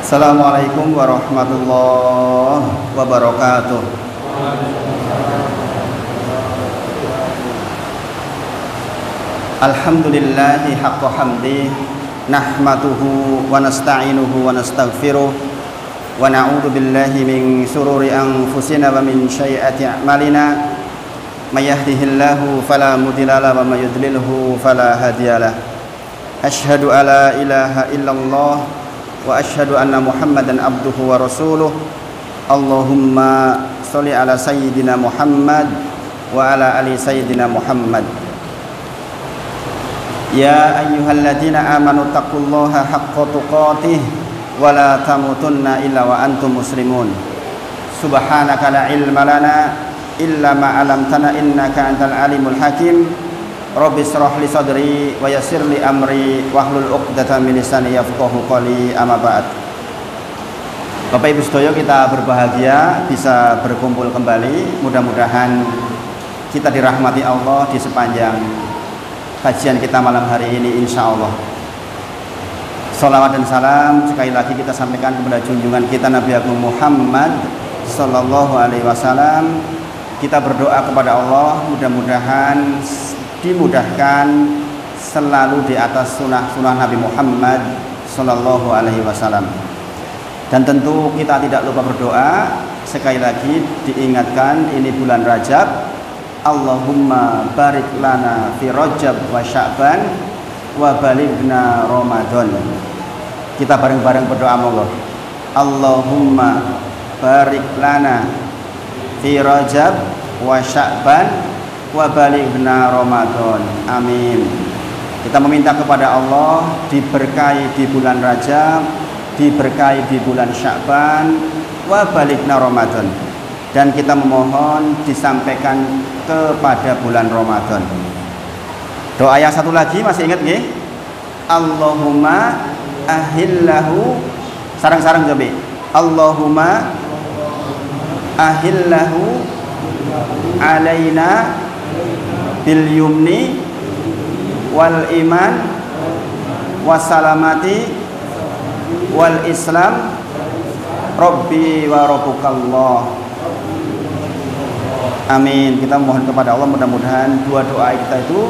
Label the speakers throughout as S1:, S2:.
S1: Assalamualaikum warahmatullahi wabarakatuh. Alhamdulillahi haqqa hamdi, nahmaduhu wa nasta'inuhu wa nastaghfiruh, wa na'udzu billahi min shururi anfusina wa min sayyiati a'malina. May yahdihillahu fala mudilla lahu wa may yudlilhu fala hadiyalah. Asyhadu alla ilaha illallah wa asyhadu anna Muhammadan abduhu wa rasuluh. Allahumma sholli ala sayyidina Muhammad wa ala ali sayyidina Muhammad. Ya ayyuhalladzina amanu taqullaha haqqa tuqatih wa la tamutunna illa wa antum muslimun. Subhanaka la ilma lana illa ma 'allamtana innaka antal alimul hakim. Rabbi shrah li sadri wa yassir li amri wahlul 'uqdatam min lisani yafqahu qawli. Amma ba'd. Bapak Ibu sedaya, kita berbahagia bisa berkumpul kembali. Mudah-mudahan kita dirahmati Allah di sepanjang kajian kita malam hari ini, insya Allah. Salawat dan salam sekali lagi kita sampaikan kepada junjungan kita Nabi Agung Muhammad Sallallahu Alaihi Wasallam. Kita berdoa kepada Allah mudah-mudahan dimudahkan selalu di atas sunnah Nabi Muhammad Sallallahu Alaihi Wasallam. Dan tentu kita tidak lupa berdoa. Sekali lagi diingatkan, ini bulan Rajab. Allahumma barik lana fi Rajab wa Sya'ban wa balighna Ramadan. Kita bareng-bareng berdoa Allah. Allahumma barik lana fi Rajab wa Sya'ban wa balighna Ramadan. Amin. Kita meminta kepada Allah diberkahi di bulan Rajab, diberkahi di bulan Sya'ban, wa balighna Ramadan. Dan kita memohon disampaikan kepada bulan Ramadan. Doa yang satu lagi masih ingat nggih? Allahumma ahillahu, sarang-sarang coba. Allahumma ahillahu alaina bil yumni wal iman wassalamati wal islam rabbi wa rabbukallah. Amin. Kita mohon kepada Allah mudah-mudahan dua doa kita itu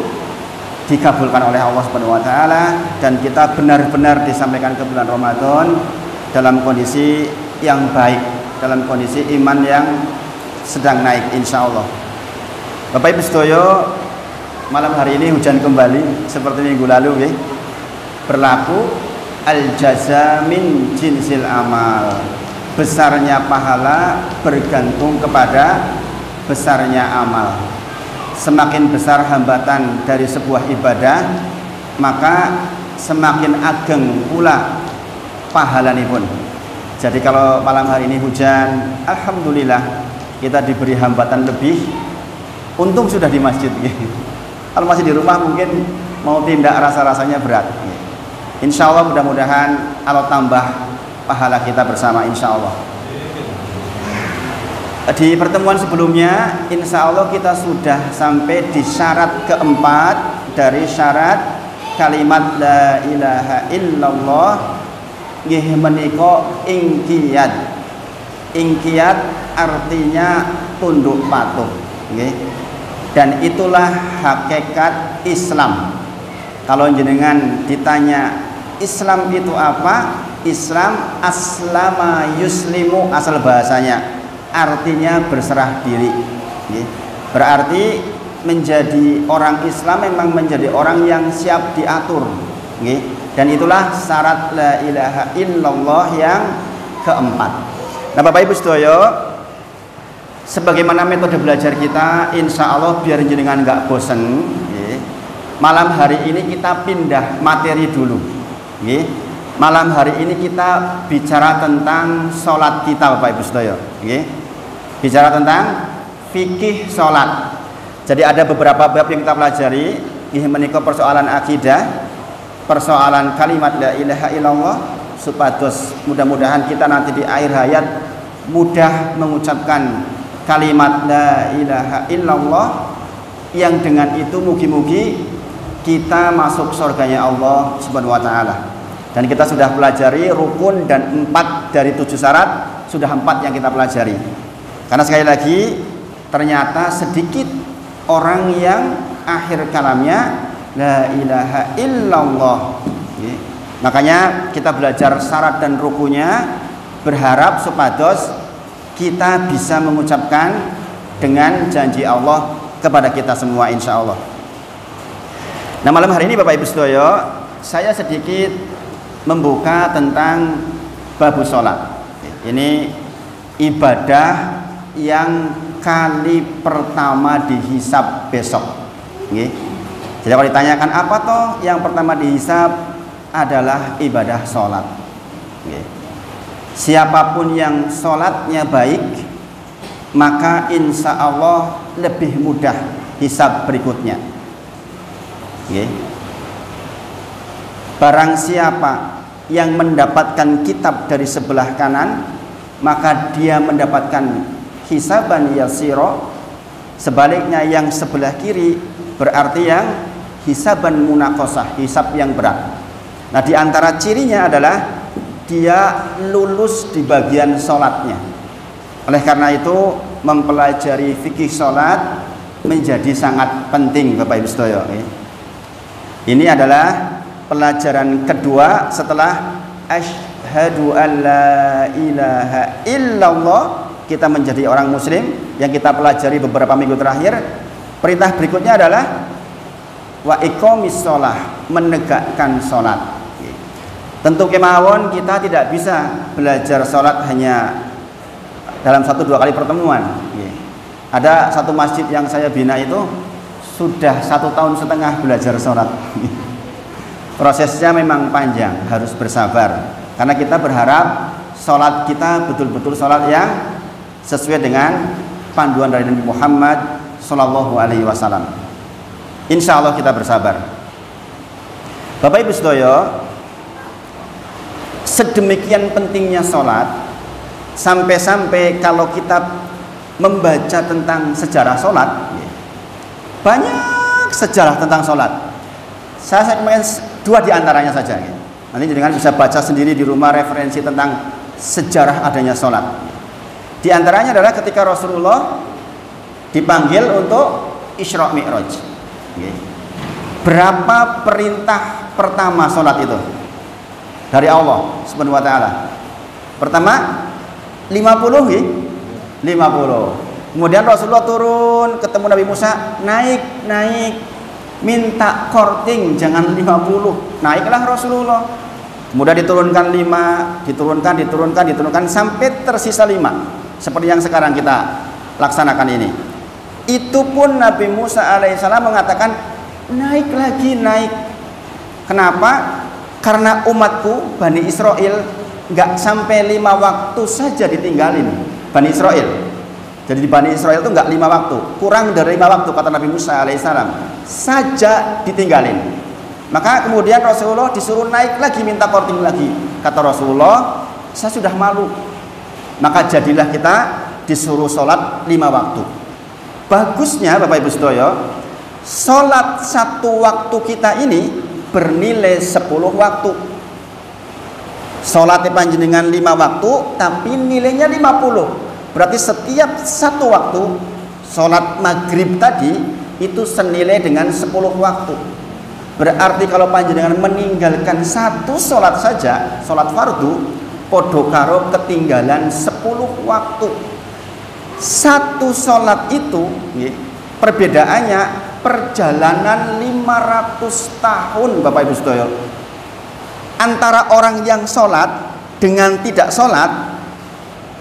S1: dikabulkan oleh Allah Subhanahu wa taala dan kita benar-benar disampaikan ke bulan Ramadan dalam kondisi yang baik, dalam kondisi iman yang sedang naik, insya Allah. Bapak Ibu sedaya, malam hari ini hujan kembali seperti minggu lalu ya. Berlaku al-jaza min jinsil amal. Besarnya pahala bergantung kepada besarnya amal. Semakin besar hambatan dari sebuah ibadah, maka semakin ageng pula pahalanipun. Jadi kalau malam hari ini hujan, alhamdulillah kita diberi hambatan lebih. Untung sudah di masjid. Kalau masih di rumah mungkin mau tindak rasa-rasanya berat. Insya Allah mudah-mudahan Allah tambah pahala kita bersama, insya Allah. Di pertemuan sebelumnya insya Allah kita sudah sampai di syarat keempat dari syarat kalimat la ilaha illallah, nggih menika ingkiyat. Ingkiyat artinya tunduk patuh, nggih. Dan itulah hakikat Islam. Kalau jenengan ditanya Islam itu apa? Islam aslama yuslimu, asal bahasanya artinya berserah diri. Berarti menjadi orang Islam memang menjadi orang yang siap diatur. Dan itulah syarat la ilaha illallah yang keempat. Nah Bapak Ibu sedaya, sebagaimana metode belajar kita, insya Allah biar jenengan nggak bosen, malam hari ini kita pindah materi dulu. Malam hari ini kita bicara tentang sholat kita, Bapak Ibu sedaya. Bicara tentang fikih sholat. Jadi ada beberapa bab yang kita pelajari. Menika persoalan akidah, persoalan kalimat la ilaha illallah, supados mudah-mudahan kita nanti di akhir hayat mudah mengucapkan kalimat la ilaha illallah, yang dengan itu mugi-mugi kita masuk surganya Allah Subhanahu wa taala. Dan kita sudah pelajari rukun dan 4 dari 7 syarat, sudah 4 yang kita pelajari. Karena sekali lagi ternyata sedikit orang yang akhir kalamnya la ilaha illallah. Makanya kita belajar syarat dan rukunnya, berharap supados kita bisa mengucapkan dengan janji Allah kepada kita semua insya Allah. Nah, malam hari ini Bapak Ibu sedaya, saya sedikit membuka tentang bab sholat. Ini ibadah yang kali pertama dihisab besok. Jadi kalau ditanyakan apa toh yang pertama dihisab, adalah ibadah sholat. Siapapun yang sholatnya baik, maka insya Allah lebih mudah hisab berikutnya. Barang siapa yang mendapatkan kitab dari sebelah kanan, maka dia mendapatkan hisaban yasiro. Sebaliknya yang sebelah kiri berarti yang hisaban munakosah, hisab yang berat. Nah, di antara cirinya adalah dia lulus di bagian sholatnya. Oleh karena itu mempelajari fikih sholat menjadi sangat penting Bapak Ibu sedaya. Ini adalah pelajaran kedua setelah asyhadu an la ilaha illallah, kita menjadi orang muslim, yang kita pelajari beberapa minggu terakhir. Perintah berikutnya adalah wa iqamis shalah, menegakkan salat. Tentu kemawon kita tidak bisa belajar salat hanya dalam 1-2 kali pertemuan. Ada satu masjid yang saya bina itu sudah 1,5 tahun belajar salat. Prosesnya memang panjang, harus bersabar. Karena kita berharap sholat kita betul-betul sholat yang sesuai dengan panduan dari Nabi Muhammad Sallallahu Alaihi Wasallam. Insya Allah kita bersabar. Bapak Ibu sedaya, sedemikian pentingnya sholat, sampai-sampai kalau kita membaca tentang sejarah sholat, banyak sejarah tentang sholat. Saya main 2 diantaranya saja. Nanti jangan bisa baca sendiri di rumah referensi tentang sejarah adanya sholat. Di antaranya adalah ketika Rasulullah dipanggil untuk Isra Mi'raj. Berapa perintah pertama sholat itu dari Allah Subhanahu wa taala? Pertama 50. Kemudian Rasulullah turun, ketemu Nabi Musa, naik, minta korting, jangan 50. Naiklah Rasulullah. Kemudian diturunkan 5, diturunkan sampai tersisa 5. Seperti yang sekarang kita laksanakan ini. Itu pun Nabi Musa alaihissalam mengatakan naik lagi. Kenapa? Karena umatku Bani Israel nggak sampai 5 waktu saja ditinggalin Bani Israel. Jadi di Bani Israel itu nggak 5 waktu, kurang dari 5 waktu kata Nabi Musa alaihissalam saja ditinggalin. Maka kemudian Rasulullah disuruh naik lagi, minta korting lagi. Kata Rasulullah, saya sudah malu. Maka jadilah kita disuruh sholat 5 waktu. Bagusnya Bapak Ibu sedaya, sholat 1 waktu kita ini bernilai 10 waktu. Sholatnya panjenengan 5 waktu, tapi nilainya 50. Berarti setiap 1 waktu sholat maghrib tadi itu senilai dengan 10 waktu. Berarti kalau panjenengan meninggalkan 1 sholat saja, sholat fardu, podo karo ketinggalan 10 waktu. 1 sholat itu perbedaannya perjalanan 500 tahun Bapak Ibu sedaya. Antara orang yang sholat dengan tidak sholat,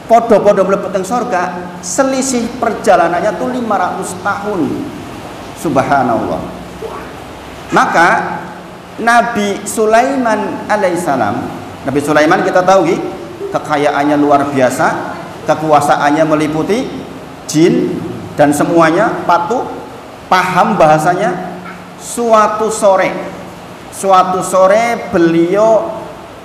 S1: podo-podo mlebet teng surga, selisih perjalanannya tuh 500 tahun. Subhanallah. Maka Nabi Sulaiman alaihissalam, Nabi Sulaiman kita tahu kekayaannya luar biasa, kekuasaannya meliputi jin dan semuanya patuh, paham bahasanya. Suatu sore beliau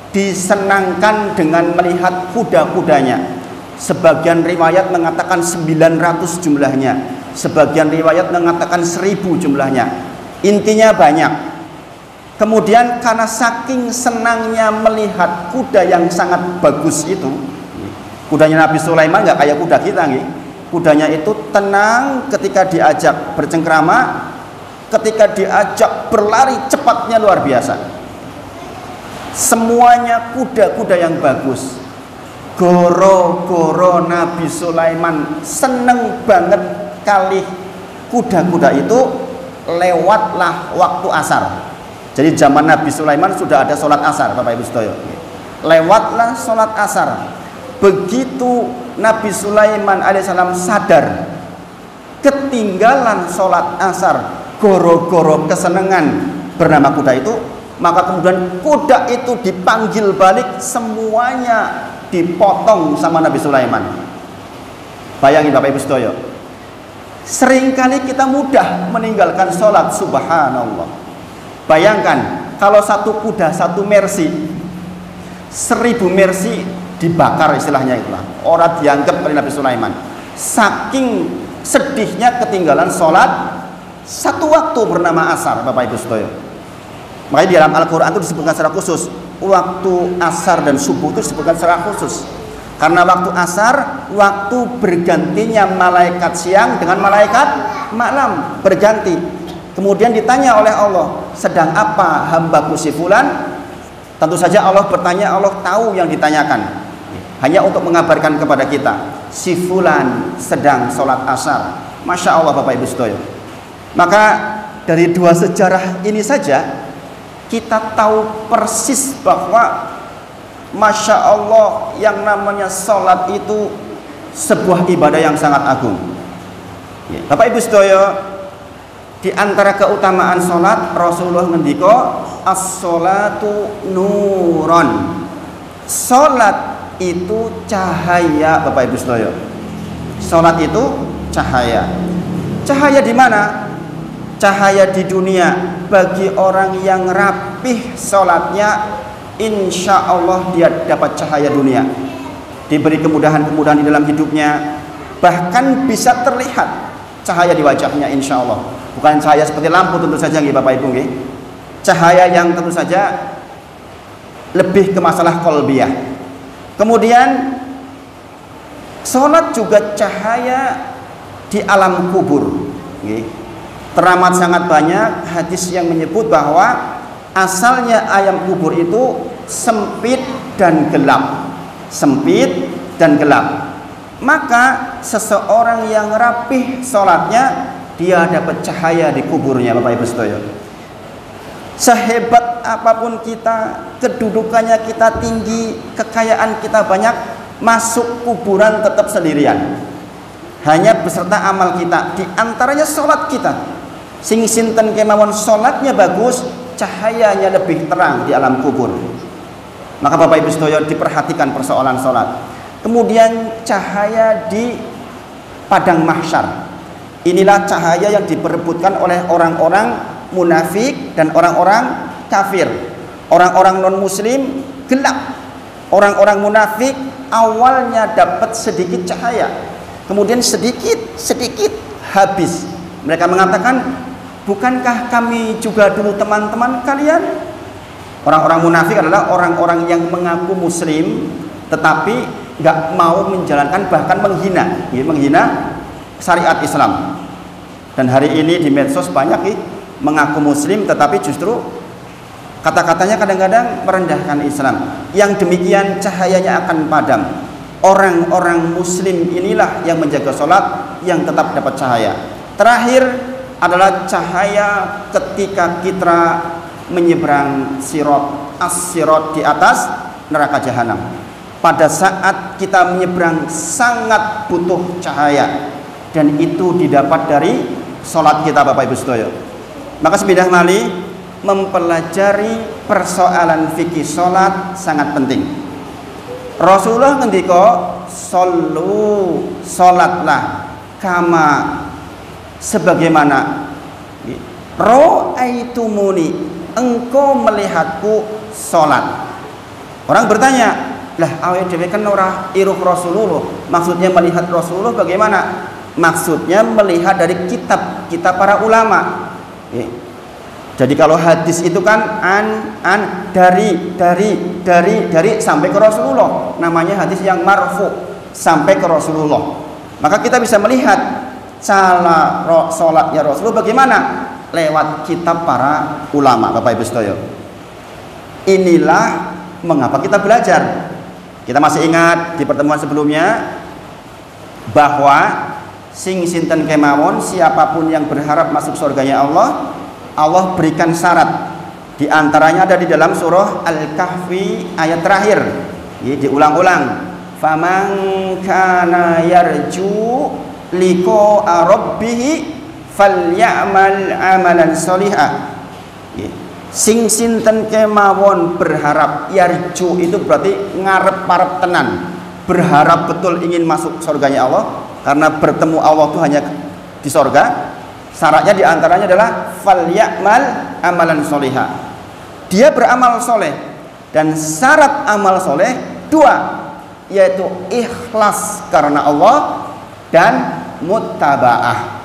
S1: disenangkan dengan melihat kuda-kudanya. Sebagian riwayat mengatakan 900 jumlahnya, sebagian riwayat mengatakan 1000 jumlahnya. Intinya banyak. Kemudian karena saking senangnya melihat kuda yang sangat bagus itu, kudanya Nabi Sulaiman nggak kayak kuda kita nih. Kudanya itu tenang ketika diajak bercengkrama, ketika diajak berlari cepatnya luar biasa. Semuanya kuda-kuda yang bagus. Goro-goro Nabi Sulaiman seneng banget kali kuda-kuda itu, lewatlah waktu asar. Jadi zaman Nabi Sulaiman sudah ada sholat asar, Bapak Ibu Sedoyo. Lewatlah sholat asar. Begitu Nabi Sulaiman alaihissalam sadar ketinggalan sholat asar, goro-goro kesenangan bernama kuda itu, maka kemudian kuda itu dipanggil balik, semuanya dipotong sama Nabi Sulaiman. Bayangin Bapak Ibu Sedoyo, seringkali kita mudah meninggalkan sholat, subhanallah. Bayangkan kalau satu kuda, satu mercy, 1000 mercy dibakar istilahnya itulah. Orang dianggap oleh Nabi Sulaiman. Saking sedihnya ketinggalan sholat satu waktu bernama asar, Bapak Ibu Sedoyo. Makanya di dalam Al-Quran itu disebutkan secara khusus, waktu asar dan subuh itu disebutkan secara khusus. Karena waktu asar, waktu bergantinya malaikat siang dengan malaikat malam, berganti. Kemudian ditanya oleh Allah, sedang apa hambaku si fulan? Tentu saja Allah bertanya, Allah tahu yang ditanyakan. Hanya untuk mengabarkan kepada kita, si fulan sedang sholat asar. Masya Allah Bapak Ibu Sedoyo. Maka dari dua sejarah ini saja kita tahu persis bahwa Masya Allah yang namanya sholat itu sebuah ibadah yang sangat agung. Bapak Ibu Sedoyo, di antara keutamaan sholat, Rasulullah ngendiko, as-sholatu nuron. Sholat itu cahaya, Bapak Ibu Sedoyo. Sholat itu cahaya. Cahaya di mana? Cahaya di dunia. Bagi orang yang rapih sholatnya, insya Allah dia dapat cahaya dunia. Diberi kemudahan-kemudahan di dalam hidupnya, bahkan bisa terlihat cahaya di wajahnya, insya Allah. Bukan cahaya seperti lampu tentu saja, Bapak Ibu. Cahaya yang tentu saja lebih ke masalah qalbiyah. Kemudian sholat juga cahaya di alam kubur. Teramat sangat banyak hadis yang menyebut bahwa asalnya alam kubur itu sempit dan gelap. Sempit dan gelap. Maka seseorang yang rapih sholatnya, dia dapat cahaya di kuburnya, Bapak Ibu Sedoyo. Sehebat apapun kita, kedudukannya kita tinggi, kekayaan kita banyak, masuk kuburan tetap sendirian. Hanya beserta amal kita, di antaranya sholat kita. Sing sinten kemawon sholatnya bagus, cahayanya lebih terang di alam kubur. Maka Bapak Ibu Sedoyo, diperhatikan persoalan sholat. Kemudian cahaya di padang mahsyar. Inilah cahaya yang diperebutkan oleh orang-orang munafik dan orang-orang kafir. Orang-orang non-muslim gelap. Orang-orang munafik awalnya dapat sedikit cahaya, kemudian sedikit habis. Mereka mengatakan, bukankah kami juga dulu teman-teman kalian? Orang-orang munafik adalah orang-orang yang mengaku muslim tetapi nggak mau menjalankan, bahkan menghina syariat Islam. Dan hari ini di medsos banyak mengaku muslim tetapi justru kata-katanya kadang-kadang merendahkan Islam. Yang demikian cahayanya akan padam. Orang-orang muslim inilah yang menjaga sholat, yang tetap dapat cahaya. Terakhir adalah cahaya ketika kita menyeberang sirat, as-sirat, di atas neraka jahanam. Pada saat kita menyeberang sangat butuh cahaya, dan itu didapat dari sholat kita, Bapak Ibu Sedoyo. Maka sebidah mali mempelajari persoalan fikih sholat sangat penting. Rasulullah ngendiko, shollu, sholatlah kama sebagaimana ro'aitumuni, engkau melihatku sholat. Orang bertanya, lah awake dhewe kan ora iruh Rasulullah, maksudnya melihat Rasulullah bagaimana? Maksudnya melihat dari kitab kita para ulama. Jadi kalau hadis itu kan dari sampai ke Rasulullah, namanya hadis yang marfu sampai ke Rasulullah. Maka kita bisa melihat cara sholatnya Rasulullah bagaimana lewat kitab para ulama, Bapak Ibu sedaya. Inilah mengapa kita belajar. Kita masih ingat di pertemuan sebelumnya bahwa sing sinten kemawon, siapapun yang berharap masuk surganya Allah, Allah berikan syarat. Di antaranya ada di dalam surah Al-Kahfi ayat terakhir. Diulang-ulang. Faman kana yarju liqa'a rabbih falyamal amalan sholiha. Sing sinten kemawon berharap, yarju itu berarti ngarep-arep tenan, berharap betul ingin masuk surganya Allah, karena bertemu Allah itu hanya di surga. Syaratnya diantaranya adalah falyamal amalan sholiha, dia beramal soleh. Dan syarat amal soleh dua, yaitu ikhlas karena Allah dan muttabaah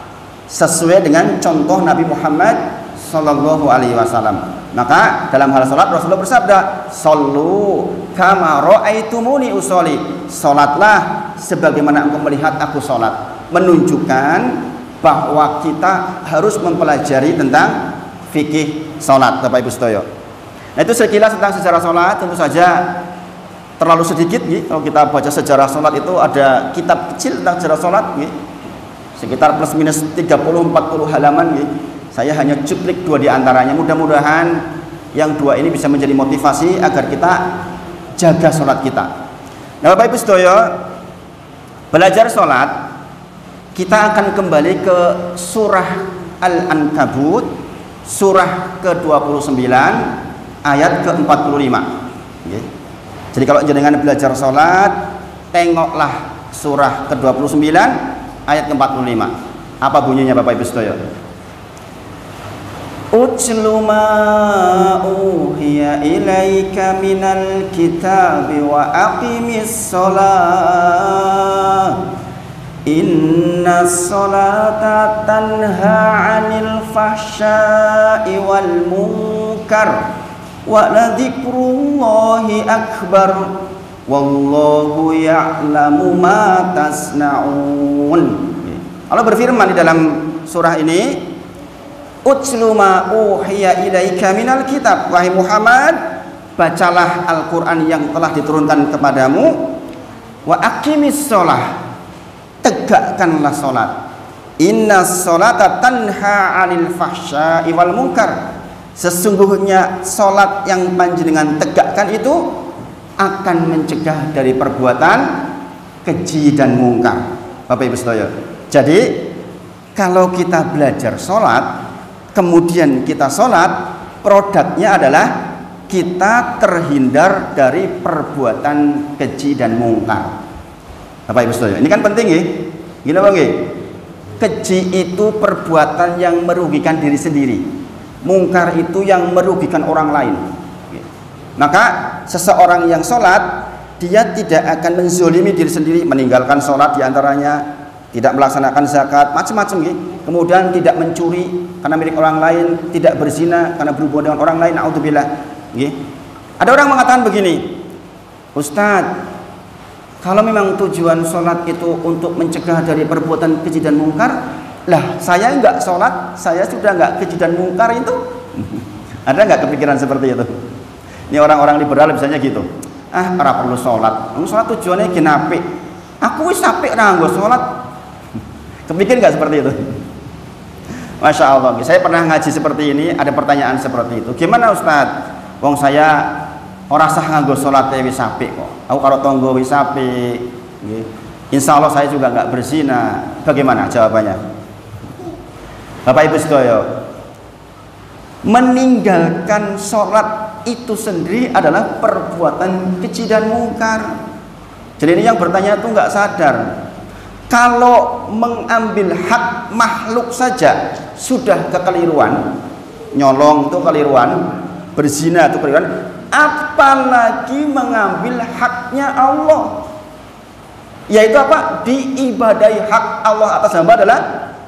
S1: sesuai dengan contoh Nabi Muhammad Sallallahu Alaihi Wasallam. Maka dalam hal salat Rasulullah bersabda, "Shollu kama ra'aitumuni usolli." Salatlah sebagaimana engkau melihat aku salat. Menunjukkan bahwa kita harus mempelajari tentang fikih salat, Bapak Ibu sedaya. Nah, itu sekilas tentang sejarah salat. Tentu saja terlalu sedikit kalau kita baca sejarah salat. Itu ada kitab kecil tentang sejarah salat sekitar plus minus 30-40 halaman. Saya hanya cuplik 2 di antaranya. Mudah-mudahan yang 2 ini bisa menjadi motivasi agar kita jaga salat kita. Nah, Bapak Ibu sedaya, belajar salat kita akan kembali ke surah Al-Ankabut, surah ke-29 ayat ke-45. Jadi kalau jenengan belajar salat, tengoklah surah ke-29 ayat ke-45. Apa bunyinya Bapak Ibu sedaya? Utlu ma uhiya ilaika minal kitabi wa aqimis shalah. Inna sholata tanha 'anil fahsya'i wal munkar wa ladzikrullahi akbar wallahu ya'lamu ma tasna'un. Allah berfirman di dalam surah ini, Utlu ma uhiya ilaika minal kitab. Wahai Muhammad, bacalah Al-Quran yang telah diturunkan kepadamu. Wa aqimis sholah, tegakkanlah sholat. Inna sholata tanha 'anil fahsya'i wal munkar. Sesungguhnya sholat yang panjenengan tegakkan itu akan mencegah dari perbuatan keji dan mungkar. Bapak Ibu sedaya. Jadi kalau kita belajar sholat, kemudian kita sholat, produknya adalah kita terhindar dari perbuatan keji dan mungkar. Bapak Ibu sedaya, ini kan penting ya. Gila Bang ya? Keji itu perbuatan yang merugikan diri sendiri. Mungkar itu yang merugikan orang lain. Maka seseorang yang sholat, dia tidak akan menzolimi diri sendiri, meninggalkan sholat diantaranya, tidak melaksanakan zakat, macam-macam gitu. Kemudian tidak mencuri karena milik orang lain, tidak berzina karena berhubungan dengan orang lain, naudzubillah. Ada orang mengatakan begini, Ustadz, kalau memang tujuan sholat itu untuk mencegah dari perbuatan keji dan mungkar, lah saya enggak sholat, saya sudah enggak keji dan mungkar itu. Ada enggak kepikiran seperti itu? Ini orang-orang liberal misalnya gitu. Ora perlu sholat. Sholat tujuannya genapi. Aku wis apik ra nggo sholat. Kepikir enggak seperti itu? Masya Allah. Saya pernah ngaji seperti ini, ada pertanyaan seperti itu. Gimana Ustadz? Wong saya ora sah nganggo salat wis apik kok. Aku karo tangga wis apik. Nggih. Insyaallah saya juga enggak berzina. Bagaimana jawabannya? Bapak Ibu sedaya, meninggalkan salat itu sendiri adalah perbuatan keji dan mungkar. Jadi ini yang bertanya itu enggak sadar. Kalau mengambil hak makhluk saja sudah kekeliruan, nyolong itu keliruan, berzina itu keliruan, apalagi mengambil haknya Allah, yaitu apa? Diibadahi. Hak Allah atas hamba adalah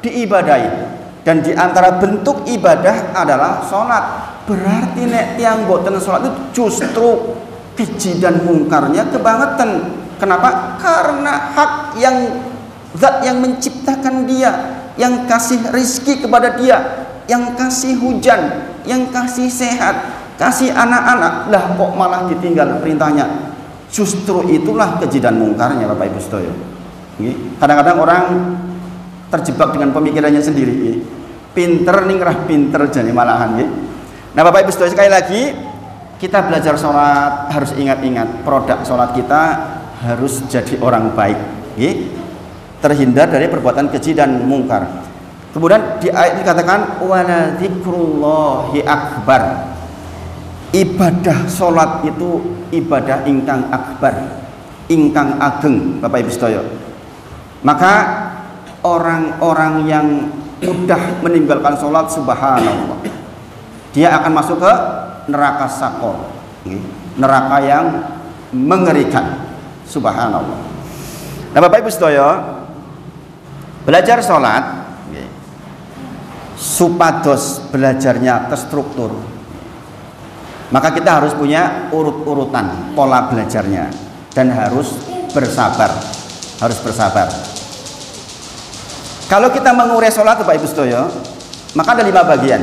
S1: diibadahi. Dan di antara bentuk ibadah adalah sholat. Berarti nek tiang boten sholat itu justru keji dan mungkarnya kebangetan. Kenapa? Karena hak yang zat yang menciptakan dia, yang kasih rizki kepada dia, yang kasih hujan, yang kasih sehat, kasih anak-anak, lah kok malah ditinggal perintahnya. Justru itulah keji dan mungkarnya, Bapak Ibu sedaya. Kadang-kadang orang terjebak dengan pemikirannya sendiri. Pinter nih ngerah pinter jadi malahan. Nah Bapak Ibu sedaya, sekali lagi kita belajar sholat harus ingat-ingat produk sholat kita harus jadi orang baik, terhindar dari perbuatan keji dan mungkar. Kemudian di ayat dikatakan wala dzikrullahi akbar. Ibadah sholat itu ibadah ingkang akbar, ingkang ageng, Bapak Ibu sedaya. Maka orang-orang yang mudah meninggalkan sholat, subhanallah, dia akan masuk ke neraka sakor, neraka yang mengerikan, subhanallah. Nah Bapak Ibu sedaya, belajar sholat supados belajarnya terstruktur, maka kita harus punya urut-urutan pola belajarnya dan harus bersabar, harus bersabar. Kalau kita mengurai sholat Bapak Ibu sedaya, maka ada 5 bagian.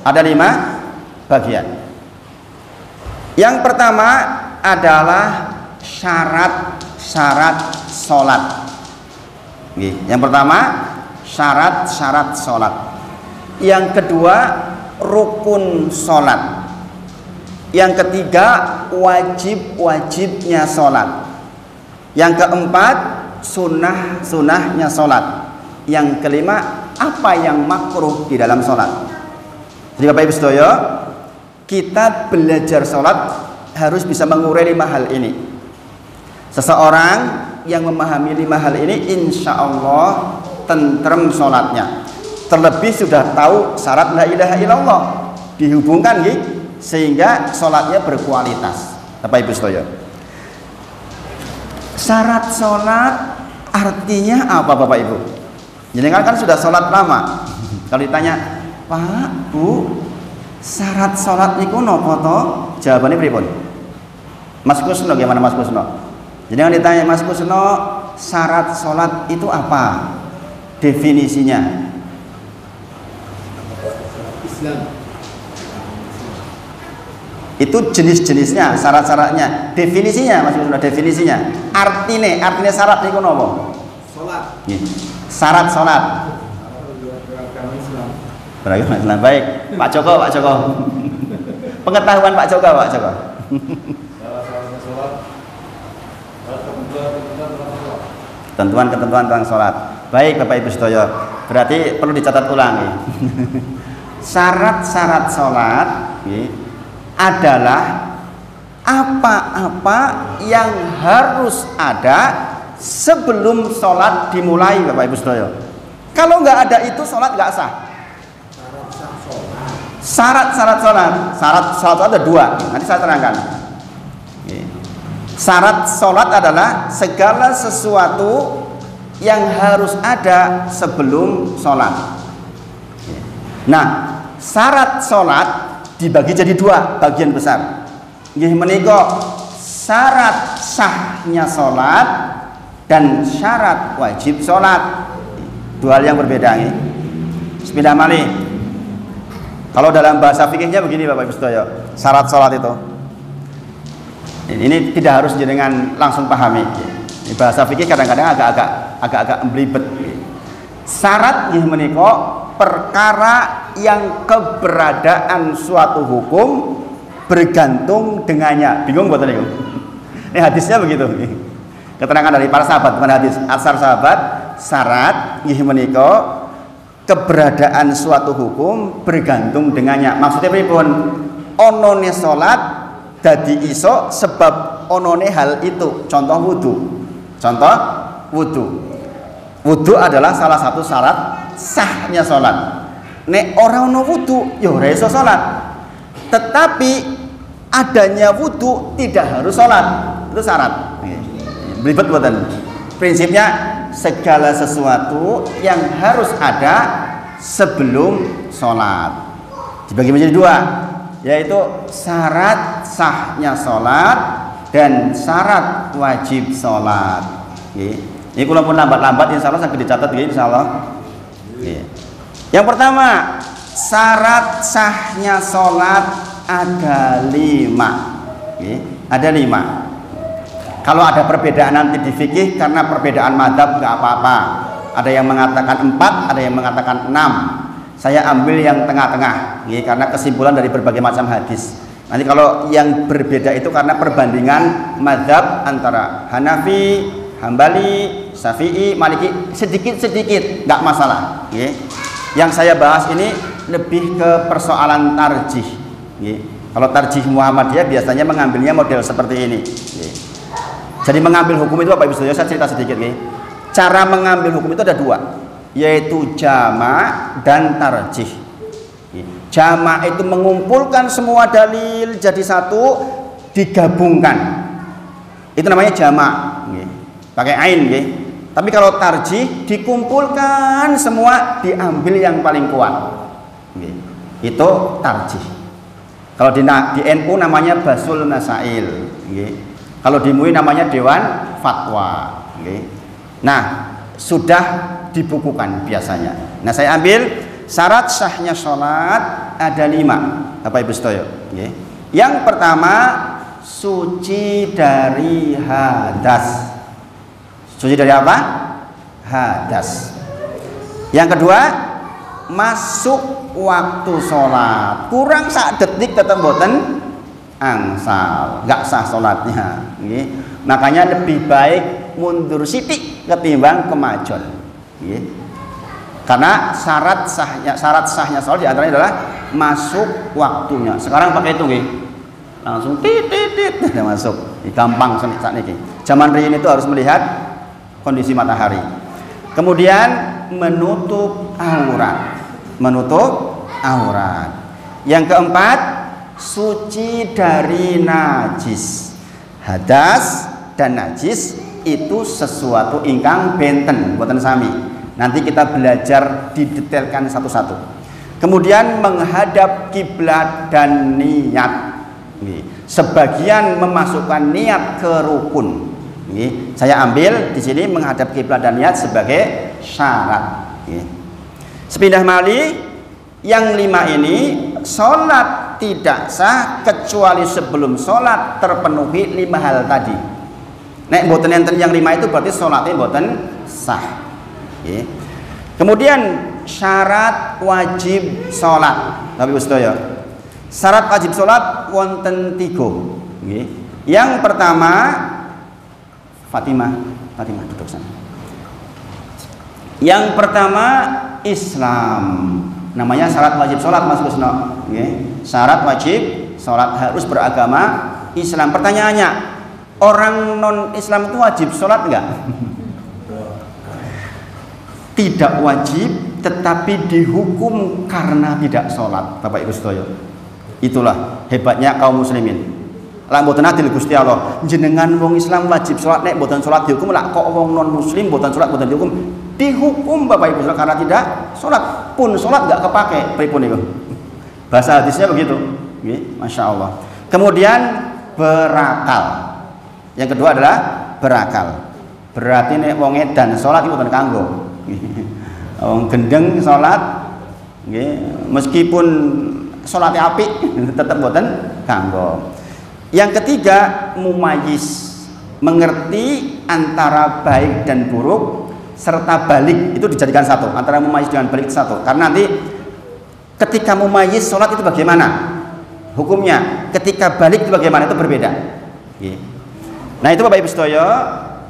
S1: Ada 5 bagian. Yang pertama adalah syarat-syarat sholat. Yang pertama syarat-syarat sholat. Yang kedua rukun sholat. Yang ketiga wajib-wajibnya sholat. Yang keempat sunnah-sunnahnya sholat. Yang kelima apa yang makruh di dalam sholat. Jadi Bapak Ibu sedaya, kita belajar sholat harus bisa mengurai 5 hal ini. Seseorang yang memahami 5 hal ini insya Allah tentrem sholatnya. Terlebih sudah tahu syarat la ilaha illallah, dihubungkan sehingga sholatnya berkualitas. Bapak Ibu sedaya, syarat sholat artinya apa Bapak Ibu? Jadi kan sudah sholat lama. Kalau ditanya, Pak, Bu, syarat sholat niku napa to? Jawabannya pripun? Mas Kusno, gimana Mas Kusno? Jadi kalau ditanya Mas Kusno, syarat sholat itu apa? Definisinya? Islam. Itu jenis-jenisnya, syarat-syaratnya, definisinya Mas Kusno, definisinya. Artinya syarat niku napa? Sholat. Syarat sholat. Beragama Islam. Baik, Pak Joko. Pengetahuan Pak Joko. Ketentuan-ketentuan tentang sholat. Baik Bapak Ibu sedaya, berarti perlu dicatat ulang. Syarat-syarat sholat adalah apa-apa yang harus ada sebelum sholat dimulai Bapak Ibu sedaya. Kalau nggak ada itu sholat nggak sah. Syarat-syarat sholat. Syarat ada 2. Nanti saya terangkan. Syarat sholat adalah segala sesuatu yang harus ada sebelum sholat. Nah, syarat sholat dibagi jadi 2 bagian besar. Nggih menika syarat sahnya sholat dan syarat wajib sholat. 2 hal yang berbeda nih. Bismillah malih. Kalau dalam bahasa fikihnya begini Bapak Ibu sedaya, syarat sholat itu. Ini tidak harus jenengan langsung pahami. Di bahasa fikih kadang-kadang agak belibet. Syarat nggih menika perkara yang keberadaan suatu hukum bergantung dengannya. Bingung mboten niku? Ini hadisnya begitu. Keterangan dari para sahabat, bukan hadis, asar sahabat, syarat nggih menika keberadaan suatu hukum bergantung dengannya. Maksudnya pripun? Onone salat dadi iso sebab onone hal itu. Contoh wudu. Wudu adalah salah satu syarat sahnya salat. Nek ora ono wudu ya ora iso salat. Tetapi adanya wudu tidak harus salat. Itu syarat. Belibet mboten? Prinsipnya segala sesuatu yang harus ada sebelum sholat. Dibagi menjadi dua, yaitu syarat sahnya sholat dan syarat wajib sholat. Ini kalau pun lambat-lambat insya Allah sampai dicatat insya Allah. Yang pertama, syarat sahnya sholat ada 5. Ada 5. Kalau ada perbedaan nanti di fikih karena perbedaan madhab nggak apa-apa. Ada yang mengatakan 4, ada yang mengatakan 6. Saya ambil yang tengah-tengah, karena kesimpulan dari berbagai macam hadis. Nanti kalau yang berbeda itu karena perbandingan madhab antara Hanafi, Hambali, Syafi'i, Maliki, sedikit-sedikit nggak masalah. Yang saya bahas ini lebih ke persoalan tarjih. Kalau tarjih Muhammadiyah biasanya mengambilnya model seperti ini. Jadi mengambil hukum itu Bapak Ibu Saudara, saya cerita sedikit. Cara mengambil hukum itu ada 2, yaitu jama' dan tarjih. Jama' itu mengumpulkan semua dalil jadi satu, digabungkan. Itu namanya jama'. Pakai ain. Tapi kalau tarjih dikumpulkan semua, diambil yang paling kuat. Itu tarjih. Kalau di NU namanya Basul Masail. Kalau di MUI namanya Dewan Fatwa. Nah, sudah dibukukan biasanya. Nah, saya ambil syarat sahnya sholat ada 5, Bapak Ibu Stoyo. Yang pertama, suci dari hadas. Suci dari apa? Hadas. Yang kedua, masuk waktu sholat. Kurang sak detik tetap boten angsal, nggak sah sholatnya. Makanya lebih baik mundur sitik ketimbang kemajon. Karena syarat sahnya sholat diantaranya adalah masuk waktunya. Sekarang pakai itu, langsung titit udah masuk. Gampang saat ini. Zaman riyin itu harus melihat kondisi matahari. Kemudian menutup aurat. Yang keempat, suci dari najis. Hadas dan najis itu sesuatu ingkang benten, boten sami. Nanti kita belajar didetailkan satu-satu. Kemudian menghadap kiblat dan niat. Sebagian memasukkan niat ke rukun. Saya ambil di sini menghadap kiblat dan niat sebagai syarat. Sepindah malih, yang 5 ini sholat tidak sah kecuali sebelum sholat terpenuhi 5 hal tadi. Nek mboten enten yang 5 itu berarti sholatnya mboten sah. Kemudian syarat wajib sholat, Bapak Ibu sedaya. Syarat wajib sholat wonten 3. Yang pertama, Fatimah duduk sana. Yang pertama, Islam. Namanya syarat wajib sholat, Mas Kusno. Syarat wajib sholat, harus beragama Islam. Pertanyaannya, orang non Islam itu wajib sholat enggak? Tidak wajib, tetapi dihukum karena tidak sholat, Bapak Ibu sedaya. Itulah hebatnya kaum muslimin. Lah mboten adil Gusti Allah. Jenengan wong Islam wajib sholat, nek mboten sholat dihukum, lah kok wong non muslim mboten sholat mboten dihukum. Dihukum Bapak Ibu karena tidak sholat. Pun sholat nggak kepake, pripun itu? Bahasa hadisnya begitu. Masya Allah. Kemudian berakal. Yang kedua adalah berakal. Berarti nek wong edan sholat itu bukan kanggo. Wong gendeng sholat, meskipun sholatnya apik, tetap buatan kanggo. Yang ketiga, mumayyiz, mengerti antara baik dan buruk serta balik, itu dijadikan satu, antara mumayyiz dengan balik itu satu. Karena nanti ketika mumayyiz sholat itu bagaimana hukumnya, ketika balik itu bagaimana, itu berbeda. Nah itu Bapak Ibu sedaya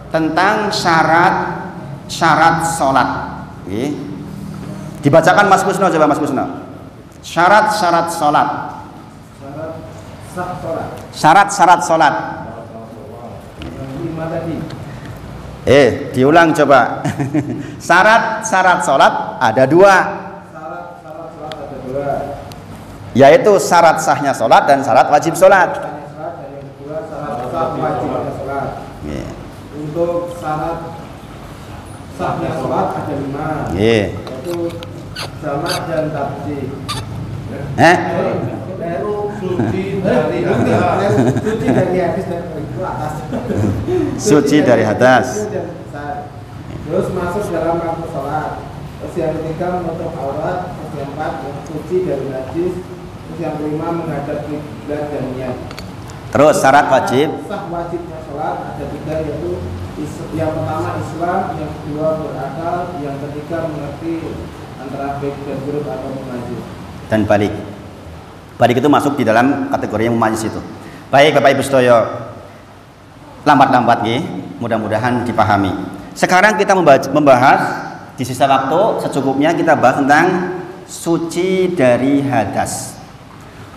S1: tentang syarat sholat. Dibacakan Mas Kusno, coba Mas Kusno. Syarat sholat. Syarat sholat. Diulang coba. Syarat sholat ada 2. Yaitu syarat sahnya sholat dan syarat wajib sholat.
S2: Untuk syarat sahnya sholat ada 5. Yaitu Sama dan tabji. Suci dari hadis dan itu atas.
S1: Suci dari hadas.
S2: Terus masuk dalam rangka sholat. Terus yang ketiga menutup aurat. Terus yang keempat suci dari najis. Terus yang kelima menghadap kiblat dan niat.
S1: Terus syarat wajib.
S2: Sah wajibnya sholat ada 3, yaitu yang pertama Islam, yang kedua berakal, yang ketiga mengerti antara baik dan buruk atau mumajis.
S1: Dan balik. Balik itu masuk di dalam kategori yang mumajis itu. Baik Bapak Ibu sedaya, lambat-lambat nggih, mudah-mudahan dipahami. Sekarang kita membahas di sisa waktu secukupnya kita bahas tentang suci dari hadas.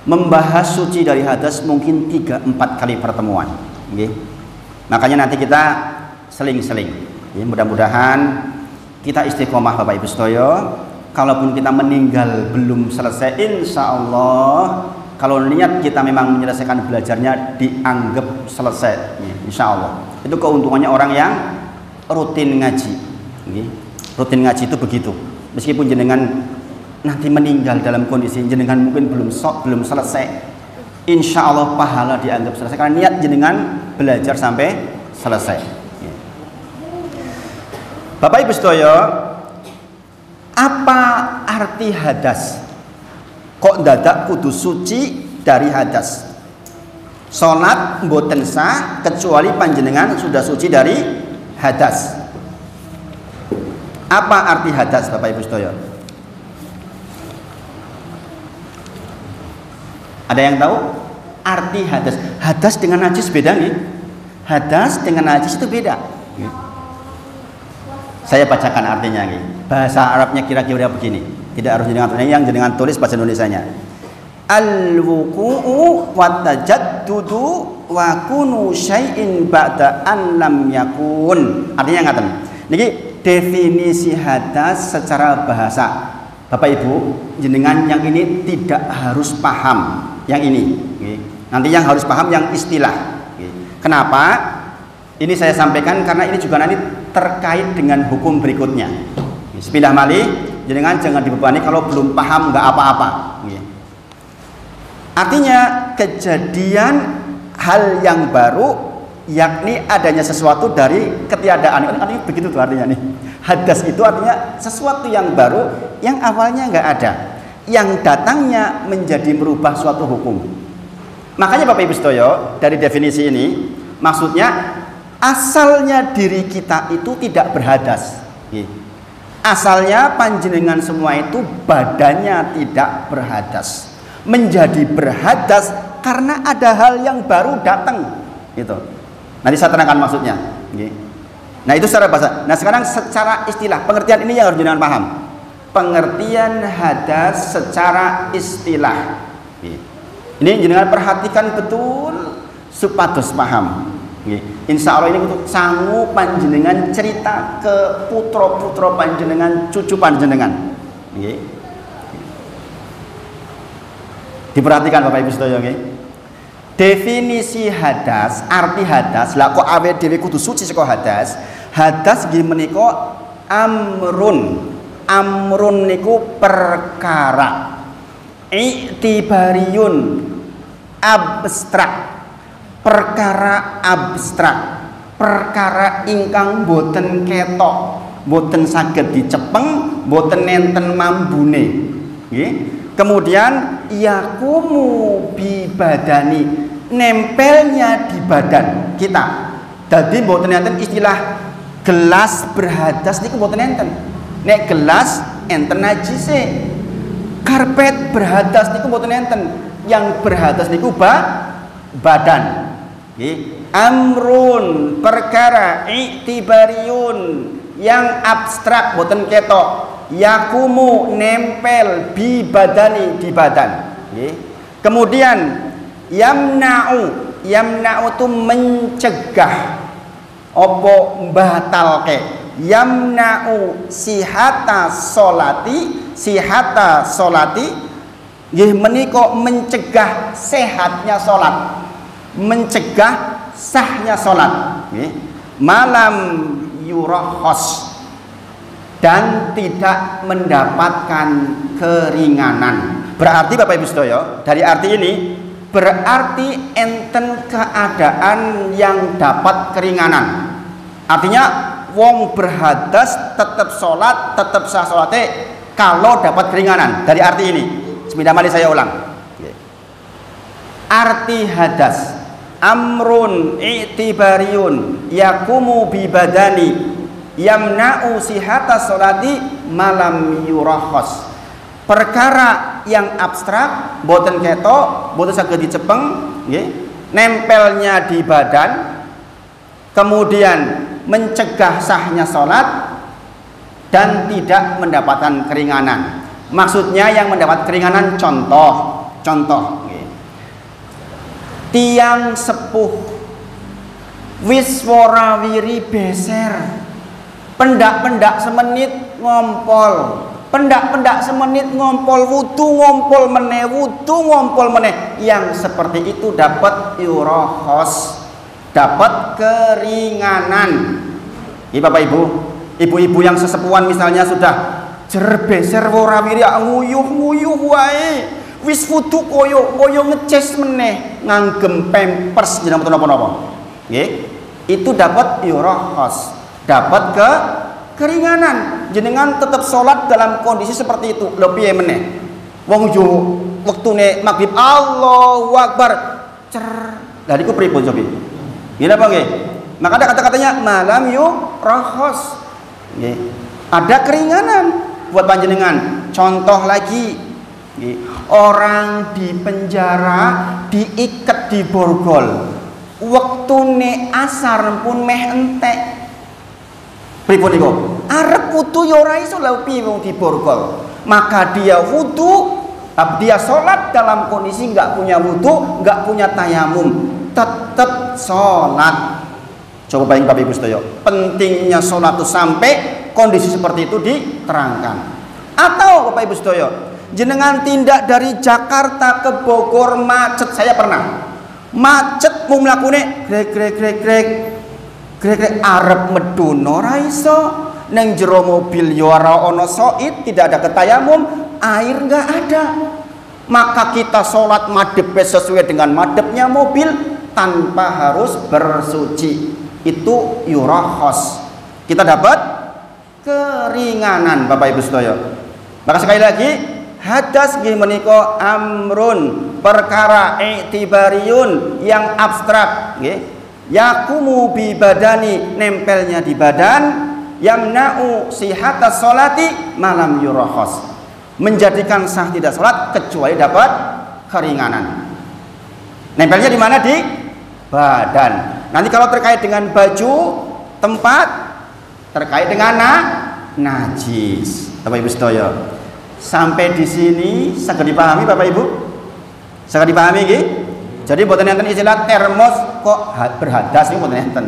S1: Membahas suci dari hadas mungkin 3-4 kali pertemuan, nggih. Makanya nanti kita seling-seling. Mudah-mudahan kita istiqomah Bapak Ibu sedaya. Kalaupun kita meninggal belum selesai, insya Allah kalau niat kita memang menyelesaikan belajarnya dianggap selesai, insya Allah. Itu keuntungannya orang yang rutin ngaji. Rutin ngaji itu begitu. Meskipun jenengan nanti meninggal dalam kondisi jenengan mungkin belum selesai, insya Allah pahala dianggap selesai karena niat jenengan belajar sampai selesai. Bapak Ibu sedaya, apa arti hadas? Kok dadak kudu suci dari hadas? Salat mboten sah kecuali panjenengan sudah suci dari hadas. Apa arti hadas Bapak Ibu sedaya? Ada yang tahu arti hadas? Hadas dengan najis beda nih. Hadas dengan najis itu beda. Saya bacakan artinya nih. Bahasa Arabnya kira-kira begini. Tidak harus jenengan tulis, yang jenengan tulis bahasa Indonesianya. Al-wuqu'u wa tajaddudu wa kunu syai'in ba'da an lam yakun. Artinya ngaten. Niki definisi hadas secara bahasa. Bapak Ibu, jenengan yang ini tidak harus paham yang ini. Nanti yang harus paham yang istilah. Kenapa? Ini saya sampaikan karena ini juga nanti terkait dengan hukum berikutnya. Sepilah malih, jenengan jangan dibebani kalau belum paham nggak apa-apa. Artinya kejadian hal yang baru, yakni adanya sesuatu dari ketiadaan. Artinya begitu tuh artinya nih. Hadas itu artinya sesuatu yang baru yang awalnya nggak ada, yang datangnya menjadi merubah suatu hukum. Makanya Bapak Ibu sedaya, dari definisi ini maksudnya asalnya diri kita itu tidak berhadas. Asalnya panjenengan semua itu badannya tidak berhadas. Menjadi berhadas karena ada hal yang baru datang. Gitu. Nanti saya terangkan maksudnya. Nah itu secara bahasa. Nah sekarang secara istilah, pengertian ini yang harus jenengan paham. Pengertian hadas secara istilah. Ini jenengan perhatikan betul supados paham. Insya Allah ini untuk sanggup panjenengan cerita ke putra-putra panjenengan, cucu panjenengan. Diperhatikan Bapak Ibu sedaya nggih. Definisi hadas, arti hadas, lah kok awet dhewe kudu suci saka hadas. Hadas nggih menika amrun. Amrun niku perkara. I'tibariyun, abstrak. Perkara abstrak, perkara ingkang boten ketok, boten saged dicepeng, boten nenten mambune. Kemudian yakumu bi badani, nempelnya di badan kita. Jadi boten nenten istilah gelas berhadas niku boten nenten. Nek gelas enten najise. Karpet berhadas niku boten nenten. Yang berhadas niku badan. Amrun perkara, i'tibariyun yang abstrak boten ketok, yakumu nempel bi badani di badan. Kemudian yamna'u itu mencegah apa batalke, yamna'u sihata solati nggih menika mencegah sehatnya salat, mencegah sahnya sholat. Malam yurahos, dan tidak mendapatkan keringanan. Berarti Bapak Ibu sedaya, dari arti ini berarti enten keadaan yang dapat keringanan. Artinya wong berhadas tetap sholat, tetap sah sholatnya kalau dapat keringanan. Dari arti ini, sebentar mari saya ulang. Arti hadas amrun i'tibariyun yakumu bi badani yamna'u sihata sholati malam yurahos. Perkara yang abstrak, boten ketok, boten saged dicepeng, nempelnya di badan, kemudian mencegah sahnya sholat dan tidak mendapatkan keringanan. Maksudnya yang mendapat keringanan, contoh, tiang sepuh wis warawiri beser, pendak-pendak semenit ngompol, pendak-pendak semenit ngompol, wudu ngompol meneh, wudu ngompol meneh. Yang seperti itu dapat yurahos, dapat keringanan. Ini Bapak Ibu, ibu-ibu yang sesepuhan misalnya sudah jerbeser warawiri nguyuh wae, wis wudu koyo ngeces meneh, nganggem pampers jeneng napa-napa. Nggih, itu dapat yurahos, dapat keringanan. Jenengan tetap sholat dalam kondisi seperti itu. Lho piye meneh? Wong yo wektune maghrib Allahu Akbar cer. Lah niku pripun cobi? Nggih napa nggih? Maka ada kata-katanya malam yurahos. Nggih. Ada keringanan buat panjenengan. Contoh lagi, orang di penjara diikat di borgol. Wektune asar pun meh entek. Pripun niku? Arep wudu ya ora iso lha piye wong diborgol. Maka dia wudu, dia sholat dalam kondisi enggak punya wudu, enggak punya tayamum, tetap sholat. Coba bayangin Bapak Ibu sedaya, pentingnya sholat itu sampai kondisi seperti itu diterangkan. Atau Bapak Ibu sedaya, jenengan tindak dari Jakarta ke Bogor macet, saya pernah. Macet mau mlakune grek arep medun ora iso, neng jero mobil yo ora ono soid, tidak ada ketayamum, air enggak ada. Maka kita sholat madhep sesuai dengan madhepnya mobil tanpa harus bersuci. Itu yurahos. Kita dapat keringanan Bapak Ibu sedaya. Maka sekali lagi, hadas nggih menika amrun, perkara i'tibariyun yang abstrak nggih. Yakumu bi badani, nempelnya di badan, yamna'u sihata sholati malam yurahos, menjadikan sah tidak sholat kecuali dapat keringanan. Nempelnya di mana? Di badan. Nanti kalau terkait dengan baju, tempat, terkait dengan najis. Bapak Ibu sedaya, sampai di sini saged dipahami Bapak Ibu? Saged dipahami nggih? Jadi boten enten istilah termos kok berhadas, ini boten enten.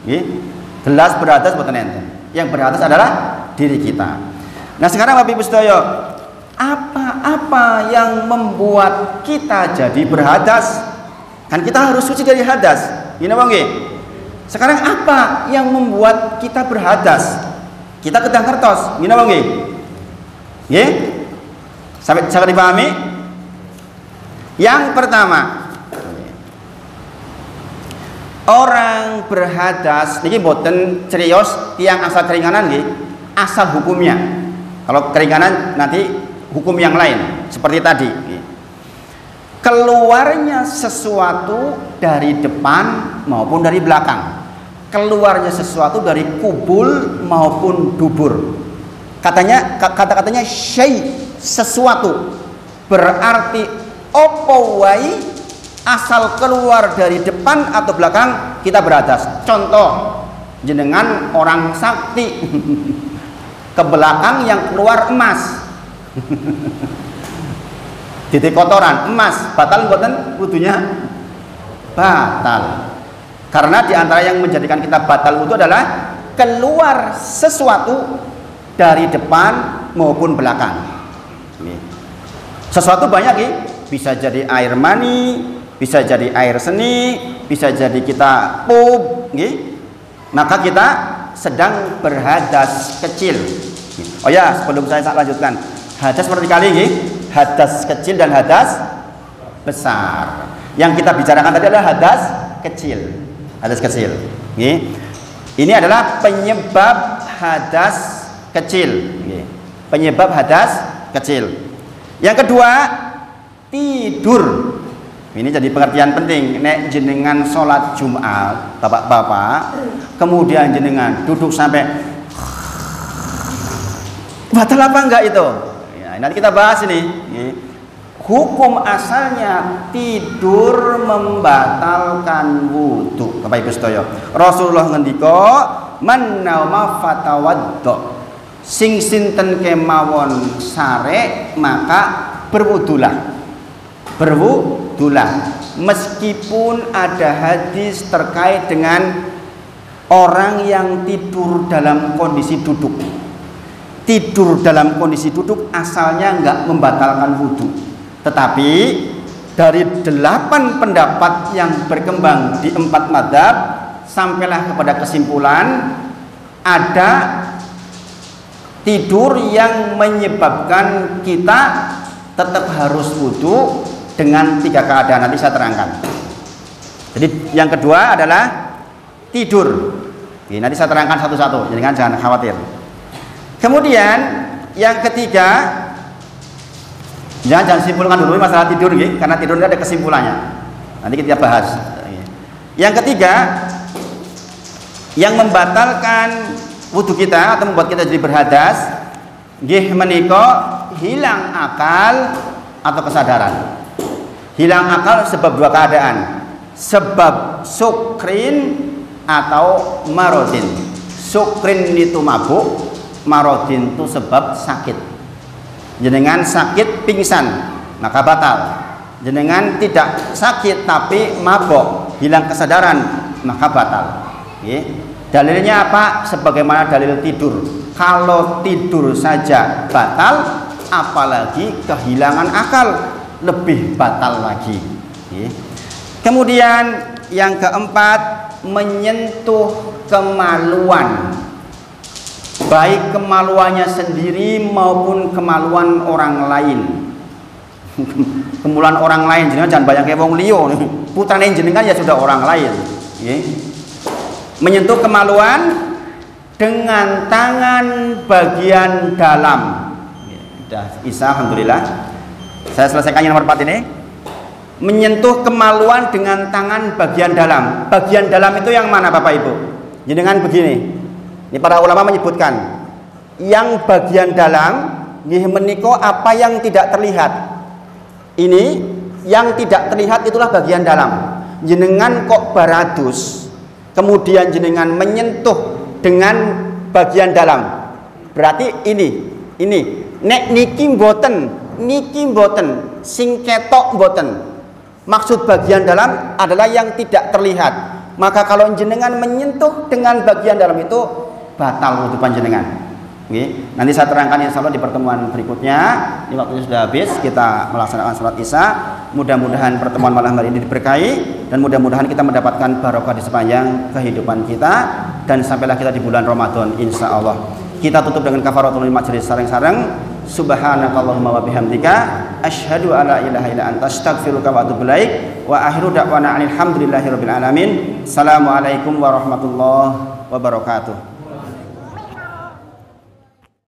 S1: Nggih. Gelas berhadas boten enten. Yang berhadas adalah diri kita. Nah, sekarang Bapak Ibu sedaya, apa-apa yang membuat kita jadi berhadas? Kan kita harus suci dari hadas. Gini Bang nggih. Sekarang apa yang membuat kita berhadas? Kita kedang kertos. Gini Bang nggih. Nggih? Sampai dipahami? Yang pertama, orang berhadas niki boten cerios tiang asal keringanan nggih, asal hukumnya. Kalau keringanan nanti hukum yang lain seperti tadi. Keluarnya sesuatu dari depan maupun dari belakang. Keluarnya sesuatu dari kubul maupun dubur. Kata-katanya syai, sesuatu. Berarti opo wai, asal keluar dari depan atau belakang kita berhadas. Contoh, jenengan orang sakti ke belakang yang keluar emas. Titik kotoran emas, batal mboten wudunya? Batal. Karena diantara yang menjadikan kita batal wudu adalah keluar sesuatu dari depan maupun belakang. Sesuatu banyak nih, bisa jadi air mani, bisa jadi air seni, bisa jadi kita pup, nih. Maka kita sedang berhadas kecil. Oh ya, sebelum saya lanjutkan, hadas seperti kali ini, hadas kecil dan hadas besar. Yang kita bicarakan tadi adalah hadas kecil. Hadas kecil. Ini adalah penyebab hadas kecil. Penyebab hadas kecil. Yang kedua, tidur. Ini jadi pengertian penting. Nek jenengan sholat Jumat, bapak-bapak, kemudian jenengan duduk sampai batal apa enggak itu? Ya, nanti kita bahas ini. Hukum asalnya tidur membatalkan wudu. Bapak Ibu sedaya, Rasulullah ngendika, "Man nauma fatawaddo." Sing sinten kemawon sare maka berwudulah. Berwudulah. Meskipun ada hadis terkait dengan orang yang tidur dalam kondisi duduk. Tidur dalam kondisi duduk asalnya enggak membatalkan wudu. Tetapi dari 8 pendapat yang berkembang di 4 mazhab sampailah kepada kesimpulan ada tidur yang menyebabkan kita tetap harus wudu dengan 3 keadaan. Nanti saya terangkan. Jadi yang kedua adalah tidur. Nanti saya terangkan satu-satu, jadi jangan khawatir. Kemudian yang ketiga, jangan simpulkan dulu masalah tidur, karena tidur ada kesimpulannya. Nanti kita bahas. Yang ketiga, yang membatalkan wudu kita atau membuat kita jadi berhadas, menika hilang akal atau kesadaran. Hilang akal sebab 2 keadaan. Sebab sukrin atau marodin. Sukrin itu mabuk, marodin itu sebab sakit. Jenengan sakit pingsan maka batal. Jenengan tidak sakit tapi mabuk, hilang kesadaran maka batal. Dalilnya apa? Sebagaimana dalil tidur. Kalau tidur saja batal, apalagi kehilangan akal, lebih batal lagi. Kemudian yang keempat, menyentuh kemaluan, baik kemaluannya sendiri maupun kemaluan orang lain. Kemaluan orang lain, jangan bayangke wong liya, putrane jenengan ya sudah orang lain. Menyentuh kemaluan dengan tangan bagian dalam. Sudah Isa, alhamdulillah. Saya selesaikan yang nomor 4 ini. Menyentuh kemaluan dengan tangan bagian dalam. Bagian dalam itu yang mana Bapak Ibu? Jenengan begini. Ini para ulama menyebutkan yang bagian dalam menika apa yang tidak terlihat. Ini yang tidak terlihat itulah bagian dalam. Jenengan kok baradus, kemudian jenengan menyentuh dengan bagian dalam. Berarti ini nek niki mboten sing ketok mboten. Maksud bagian dalam adalah yang tidak terlihat. Maka kalau jenengan menyentuh dengan bagian dalam itu batal wudu panjenengan. Nanti saya terangkan insyaallah di pertemuan berikutnya. Ini waktunya sudah habis, kita melaksanakan salat Isya. Mudah-mudahan pertemuan malam hari ini diberkahi dan mudah-mudahan kita mendapatkan barokah di sepanjang kehidupan kita dan sampailah kita di bulan Ramadan insyaallah. Kita tutup dengan kafaratul majlis sareng-sareng. Subhanakallahumma wa bihamdika asyhadu alla ilaha illa anta astaghfiruka wa atubu ilaik wa akhiru da'wana alhamdulillahirabbil alamin. Assalamualaikum warahmatullahi wabarakatuh.